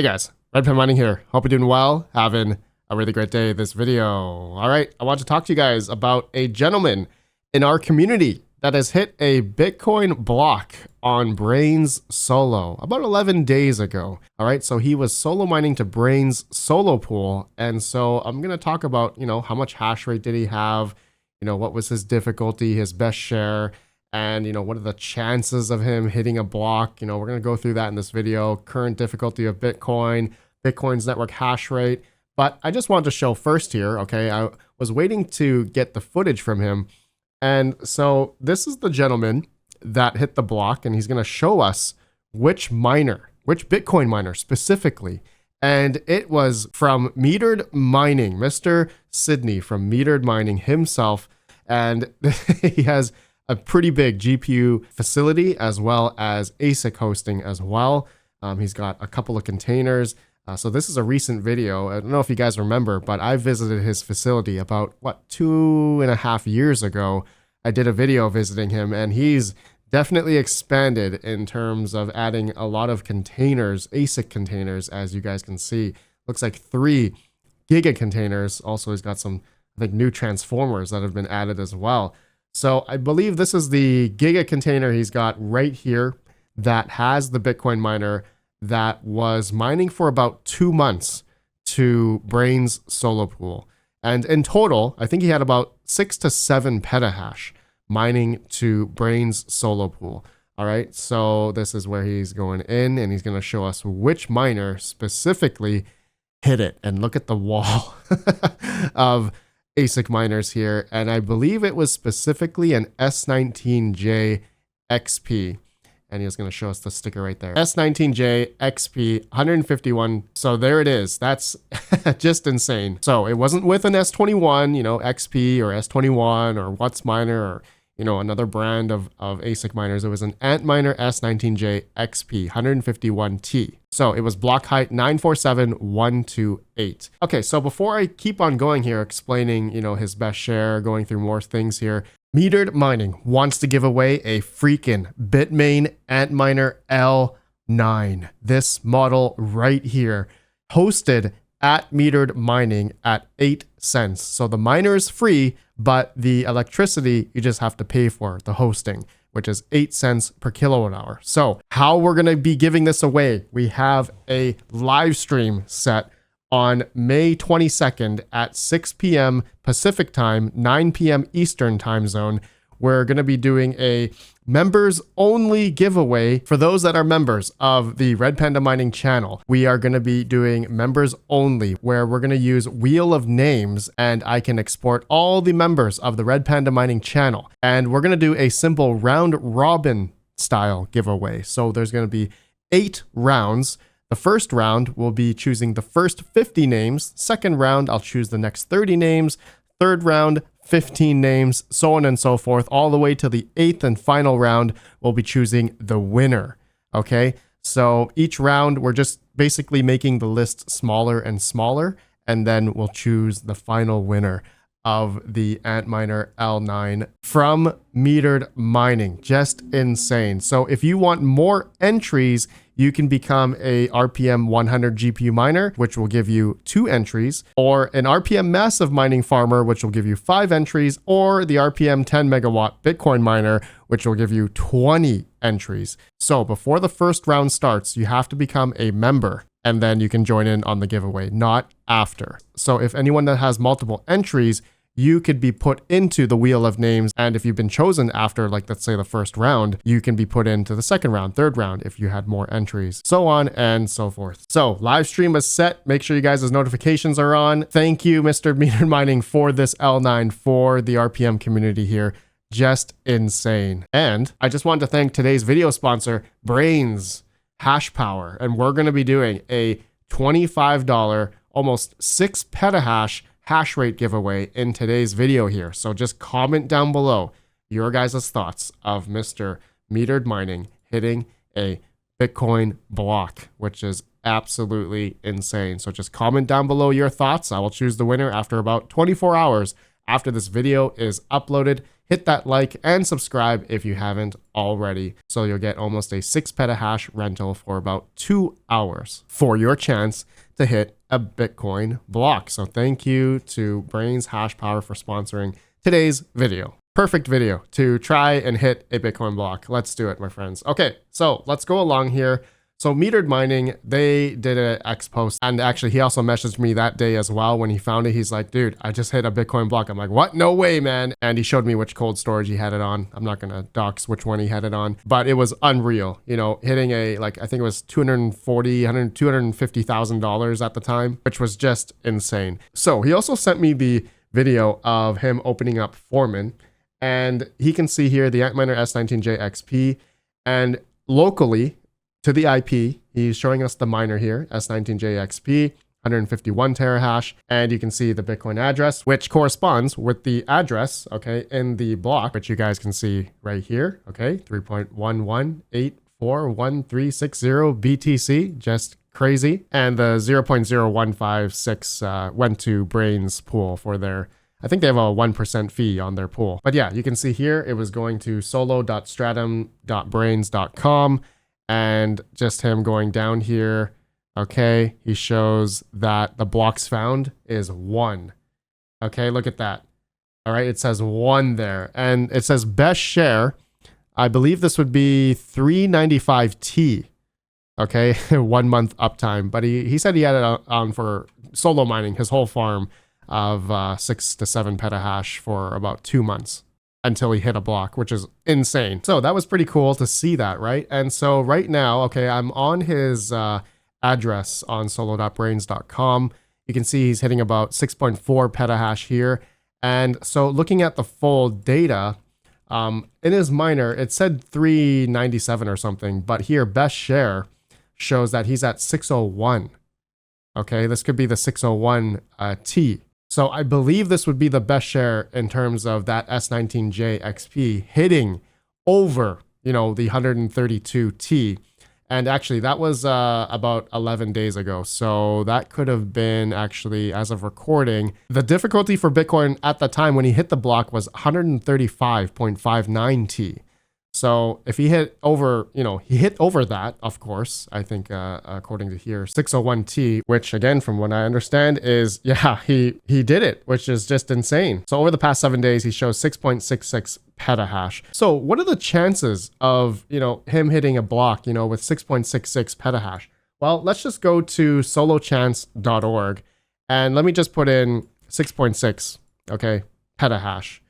Hey guys, Red Pen Mining here. Hope you're doing well, having a really great day this video. All right, I want to talk to you guys about a gentleman in our community that has hit a Bitcoin block on Brains Solo about 11 days ago. All right, so he was solo mining to Brains Solo Pool. And so I'm going to talk about, how much hash rate did he have? What was his difficulty, his best share? And, what are the chances of him hitting a block? We're going to go through that in this video. Current difficulty of Bitcoin, Bitcoin's network hash rate. But I just wanted to show first here, okay, I was waiting to get the footage from him. And so this is the gentleman that hit the block, and he's going to show us which Bitcoin miner specifically. And it was from Metered Mining, Mr. Sydney from Metered Mining himself. And he has a pretty big GPU facility as well as ASIC hosting as well. He's got a couple of containers. So this is a recent video. I don't know if you guys remember, but I visited his facility about, 2.5 years ago. I did a video visiting him, and he's definitely expanded in terms of adding a lot of containers, ASIC containers, as you guys can see. Looks like 3 Giga containers. Also, he's got some, I think, new transformers that have been added as well. So I believe this is the Giga container he's got right here that has the Bitcoin miner that was mining for about 2 months to Brains Solo Pool. And in total, I think he had about 6 to 7 petahash mining to Brains Solo Pool. All right, so this is where he's going in, and he's going to show us which miner specifically hit it. And look at the wall of ASIC miners here, and I believe it was specifically an S19j XP, and he's going to show us the sticker right there. S19j XP 151. So there it is. That's just insane. So it wasn't with an S21, XP or S21 or What's Miner or another brand of ASIC miners. It was an Antminer S19j XP 151T. So it was block height 947128. Okay, so before I keep on going here, explaining, his best share, going through more things here, Metered Mining wants to give away a freaking Bitmain Antminer L9. This model right here, hosted at Metered Mining at 8 cents. So the miner is free, but the electricity you just have to pay for, the hosting, which is 8 cents per kilowatt hour. So how we're going to be giving this away, we have a live stream set on May 22nd at 6 p.m. Pacific time, 9 p.m. Eastern time zone. We're going to be doing a members only giveaway for those that are members of the Red Panda Mining channel. We are going to be doing members only, where we're going to use Wheel of Names, and I can export all the members of the Red Panda Mining channel. And we're going to do a simple round robin style giveaway. So there's going to be 8 rounds. The first round will be choosing the first 50 names. Second round, I'll choose the next 30 names. Third round, 15 names, so on and so forth, all the way to the 8th and final round, we'll be choosing the winner. Okay, so each round, we're just basically making the list smaller and smaller, and then we'll choose the final winner of the Antminer L9 from Metered Mining. Just insane. So if you want more entries, you can become a RPM 100 GPU miner, which will give you 2 entries, or an RPM massive mining farmer, which will give you 5 entries, or the RPM 10 megawatt Bitcoin miner, which will give you 20 entries. So before the first round starts, you have to become a member, and then you can join in on the giveaway, not after. So if anyone that has multiple entries, you could be put into the Wheel of Names. And if you've been chosen after, let's say the first round, you can be put into the second round, third round, if you had more entries, so on and so forth. So live stream is set. Make sure you guys' notifications are on. Thank you, Mr. Metered Mining, for this L9 for the RPM community here. Just insane. And I just wanted to thank today's video sponsor, Brains Hash Power. And we're going to be doing a $25, almost 6 petahash hash rate giveaway in today's video here. So just comment down below your guys' thoughts of Mr. Metered Mining hitting a Bitcoin block, which is absolutely insane. So just comment down below your thoughts. I will choose the winner after about 24 hours after this video is uploaded. Hit that like and subscribe if you haven't already, so you'll get almost a 6 petahash rental for about 2 hours for your chance to hit a Bitcoin block. So thank you to Brains Hash Power for sponsoring today's video. Perfect video to try and hit a Bitcoin block. Let's do it, my friends. Okay, so let's go along here. So Metered Mining, they did an X post, and actually he also messaged me that day as well when he found it. He's like, dude, I just hit a Bitcoin block. I'm like, what? No way, man. And he showed me which cold storage he had it on. I'm not gonna dox which one he had it on, but it was unreal. You know, hitting a, like, I think it was $250,000 at the time, which was just insane. So he also sent me the video of him opening up Foreman, and he can see here the Antminer S19j XP, and locally, to the IP, he's showing us the miner here, S19j XP, 151 terahash, and you can see the Bitcoin address, which corresponds with the address, okay, in the block, which you guys can see right here, okay, 3.11841360 BTC, just crazy. And the 0.0156 went to Brains pool for their, I think they have a 1% fee on their pool. But yeah, you can see here, it was going to solo.stratum.brains.com. And just him going down here, okay, he shows that the blocks found is 1. Okay, look at that. All right, it says 1 there. And it says best share, I believe this would be 395T. Okay, 1 month uptime. But he said he had it on for solo mining his whole farm of 6 to 7 petahash for about 2 months. Until he hit a block, which is insane. So that was pretty cool to see that, right? And so right now, okay, I'm on his address on solo.brains.com. You can see he's hitting about 6.4 petahash here. And so looking at the full data, in his miner, it said 397 or something, but here best share shows that he's at 601. Okay, this could be the 601 T. So I believe this would be the best share in terms of that S19j XP hitting over, you know, the 132T. And actually that was about 11 days ago. So that could have been actually, as of recording, the difficulty for Bitcoin at the time when he hit the block was 135.59T. So if he hit over, you know, he hit over that, of course, I think, according to here, 601T, which again, from what I understand is, yeah, he did it, which is just insane. So over the past 7 days, he shows 6.66 petahash. So what are the chances of, you know, him hitting a block, you know, with 6.66 petahash? Well, let's just go to solochance.org and let me just put in 6.6, okay, petahash.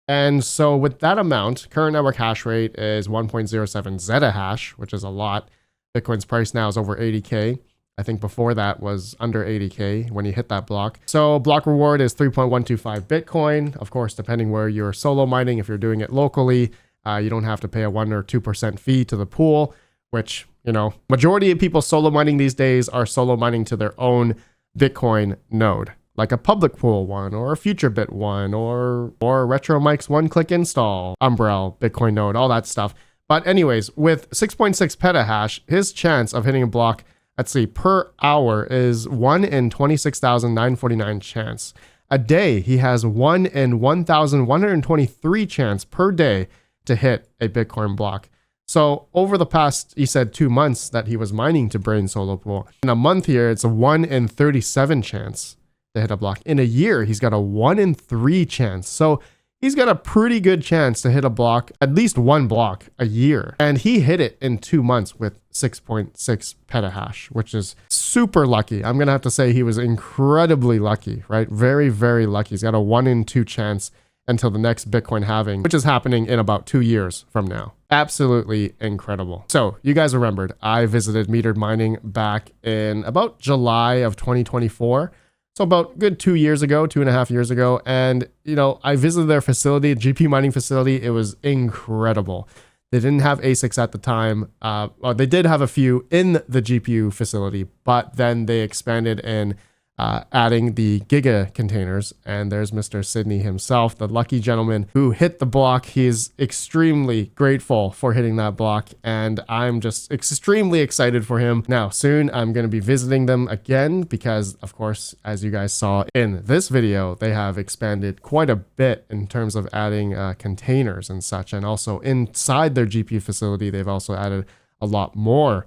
And so with that amount, current network hash rate is 1.07 zettahash, which is a lot. Bitcoin's price now is over 80K. I think before that was under 80K when you hit that block. So block reward is 3.125 Bitcoin. Of course, depending where you're solo mining, if you're doing it locally, you don't have to pay a 1 or 2% fee to the pool, which, you know, majority of people solo mining these days are solo mining to their own Bitcoin node, like a public pool one or a FutureBit one or RetroMike's one-click install, Umbrel, Bitcoin node, all that stuff. But anyways, with 6.6 petahash, his chance of hitting a block, let's see, per hour is 1 in 26,949 chance. A day, he has 1 in 1,123 chance per day to hit a Bitcoin block. So over the past, he said 2 months that he was mining to Brain Solo Pool. In a month here, it's a 1 in 37 chance to hit a block. In a year, he's got a 1 in 3 chance. So he's got a pretty good chance to hit a block, at least 1 block a year. And he hit it in 2 months with 6.6 petahash, which is super lucky. I'm going to have to say he was incredibly lucky, right? Very, very lucky. He's got a 1 in 2 chance until the next Bitcoin halving, which is happening in about 2 years from now. Absolutely incredible. So you guys remembered, I visited Metered Mining back in about July of 2024. So about good 2 years ago, 2.5 years ago. And, you know, I visited their facility, GPU mining facility. It was incredible. They didn't have ASICs at the time. Well, they did have a few in the GPU facility, but then they expanded in adding the Giga containers. And there's Mr. Sydney himself, the lucky gentleman who hit the block. He's extremely grateful for hitting that block, and I'm just extremely excited for him. Now, soon I'm going to be visiting them again because, of course, as you guys saw in this video, they have expanded quite a bit in terms of adding containers and such. And also inside their GPU facility, they've also added a lot more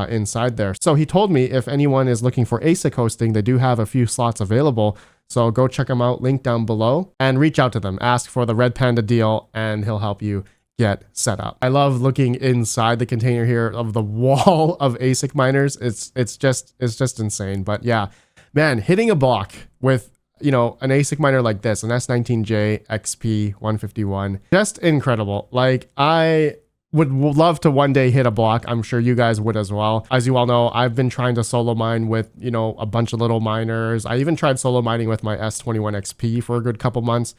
inside there. So he told me if anyone is looking for ASIC hosting, they do have a few slots available. So go check them out, link down below, and reach out to them. Ask for the Red Panda deal and he'll help you get set up. I love looking inside the container here of the wall of ASIC miners. It's just insane. But yeah, man, hitting a block with, you know, an ASIC miner like this, an S19j XP 151, just incredible. Like, I would love to one day hit a block. I'm sure you guys would as well. As you all know, I've been trying to solo mine with, you know, a bunch of little miners. I even tried solo mining with my S21 XP for a good couple months.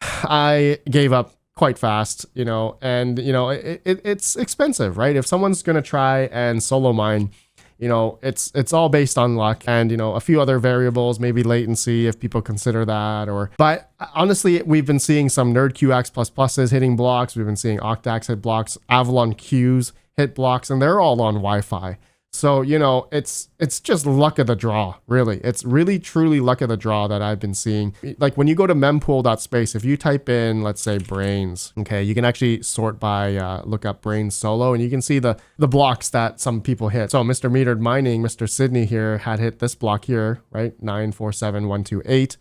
I gave up quite fast, you know, and, you know, it's expensive, right? If someone's going to try and solo mine, you know, it's all based on luck and, you know, a few other variables, maybe latency if people consider that, but honestly, we've been seeing some Nerd QX pluses hitting blocks. We've been seeing Octax hit blocks, Avalon Qs hit blocks, and they're all on Wi-Fi. So, you know, it's just luck of the draw, really. It's really, truly luck of the draw that I've been seeing. Like when you go to mempool.space, if you type in, let's say, brains, okay, you can actually sort by, look up brains solo, and you can see the blocks that some people hit. So Mr. Metered Mining, Mr. Sydney here had hit this block here, right? 947128.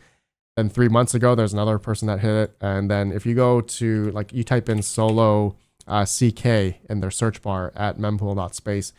And 3 months ago, there's another person that hit it. And then if you go to, like, you type in solo CK in their search bar at mempool.space,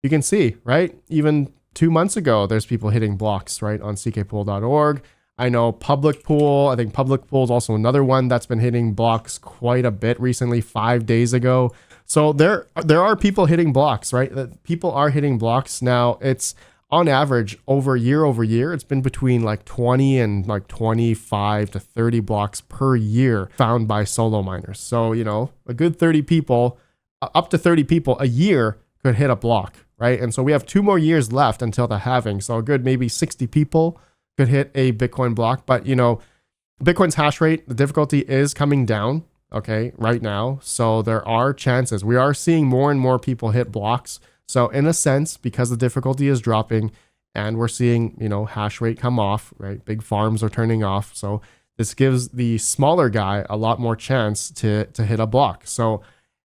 you can see, right? Even 2 months ago, there's people hitting blocks, right, on ckpool.org. I know Public Pool. I think Public Pool is also another one that's been hitting blocks quite a bit recently, 5 days ago. So there are people hitting blocks, right? People are hitting blocks. Now, it's on average over year, it's been between like 20 and like 25 to 30 blocks per year found by solo miners. So, you know, a good 30 people, up to 30 people a year could hit a block, right? And so we have 2 more years left until the halving. So a good maybe 60 people could hit a Bitcoin block. But, you know, Bitcoin's hash rate, the difficulty is coming down, okay, right now. So there are chances. We are seeing more and more people hit blocks. So in a sense, because the difficulty is dropping and we're seeing, you know, hash rate come off, right? Big farms are turning off. So this gives the smaller guy a lot more chance to hit a block. So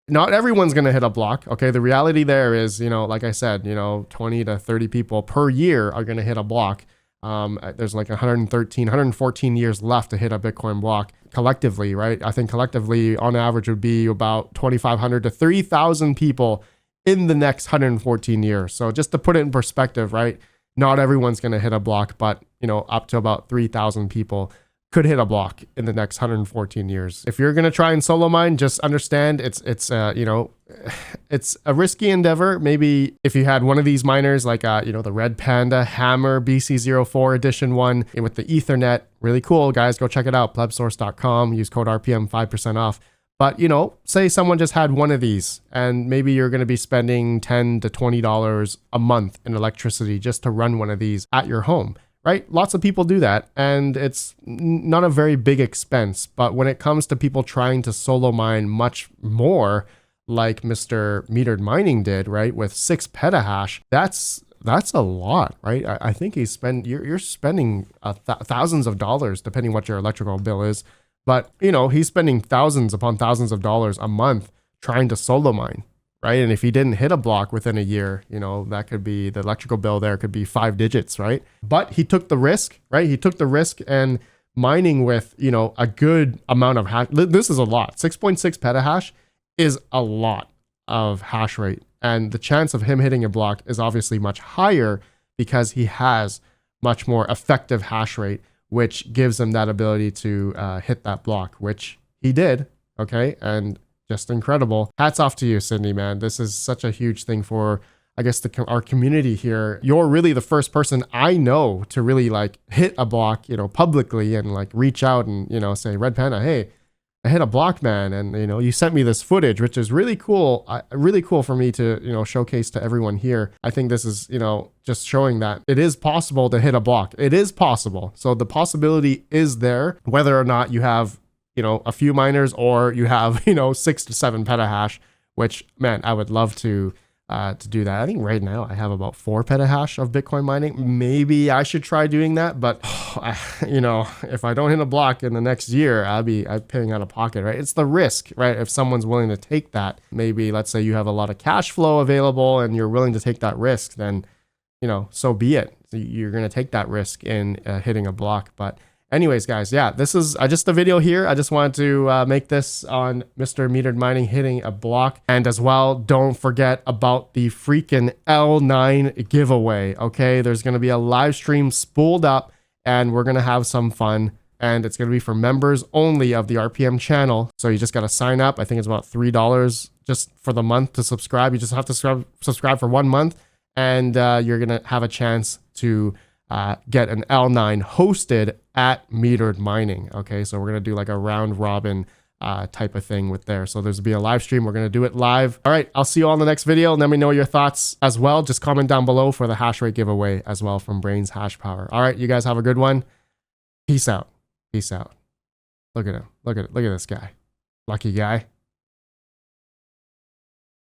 not everyone's going to hit a block. Okay. The reality there is, you know, like I said, you know, 20 to 30 people per year are going to hit a block. There's like 114 years left to hit a Bitcoin block collectively, right? I think collectively on average would be about 2,500 to 3,000 people in the next 114 years. So just to put it in perspective, right? Not everyone's going to hit a block, but, you know, up to about 3,000 people could hit a block in the next 114 years. If you're going to try and solo mine, just understand it's you know, it's a risky endeavor. Maybe if you had one of these miners like, you know, the Red Panda Hammer BC04 edition one with the Ethernet, really cool, guys. Go check it out, plebsource.com. Use code RPM, 5% off. But, you know, say someone just had one of these and maybe you're going to be spending $10 to $20 a month in electricity just to run one of these at your home. Right? Lots of people do that, and it's not a very big expense. But when it comes to people trying to solo mine much more, like Mr. Metered Mining did, right, with 6 petahash, that's a lot, right? I think you're spending thousands of dollars, depending what your electrical bill is. But, you know, he's spending thousands upon thousands of dollars a month trying to solo mine. Right. And if he didn't hit a block within a year, you know, that could be the electrical bill there could be 5 digits. Right. But he took the risk. Right. He took the risk and mining with, you know, a good amount of hash. This is a lot. 6.6 petahash is a lot of hash rate. And the chance of him hitting a block is obviously much higher because he has much more effective hash rate, which gives him that ability to hit that block, which he did. Okay. And just incredible. Hats off to you, Sydney, man. This is such a huge thing for, I guess, our community here. You're really the first person I know to really like hit a block, you know, publicly and like reach out and, you know, say, Red Panda, hey, I hit a block, man. And, you know, you sent me this footage, which is really cool. Really cool for me to, you know, showcase to everyone here. I think this is, you know, just showing that it is possible to hit a block. It is possible. So the possibility is there, whether or not you have, you know, a few miners or you have, you know, 6 to 7 petahash, which, man, I would love to do that. I think right now I have about 4 petahash of Bitcoin mining. Maybe I should try doing that, but you know, if I don't hit a block in the next year, I'm paying out of pocket, right? It's the risk, right? If someone's willing to take that, maybe let's say you have a lot of cash flow available and you're willing to take that risk, then, you know, so be it. You're going to take that risk in hitting a block. But anyways, guys, yeah, this is just a video here. I just wanted to make this on Mr. Metered Mining hitting a block. And as well, don't forget about the freaking L9 giveaway, okay? There's going to be a live stream spooled up and we're going to have some fun. And it's going to be for members only of the RPM channel. So you just got to sign up. I think it's about $3 just for the month to subscribe. You just have to subscribe for 1 month and you're going to have a chance to get an L9 hosted at Metered Mining. Okay, so we're gonna do like a round robin type of thing with there. So there's be a live stream. We're gonna do it live. All right, I'll see you all in the next video. Let me know your thoughts as well. Just comment down below for the hash rate giveaway as well from Brains Hash Power. All right, you guys have a good one. Peace out. Peace out. Look at him. Look at it. Look at this guy. Lucky guy.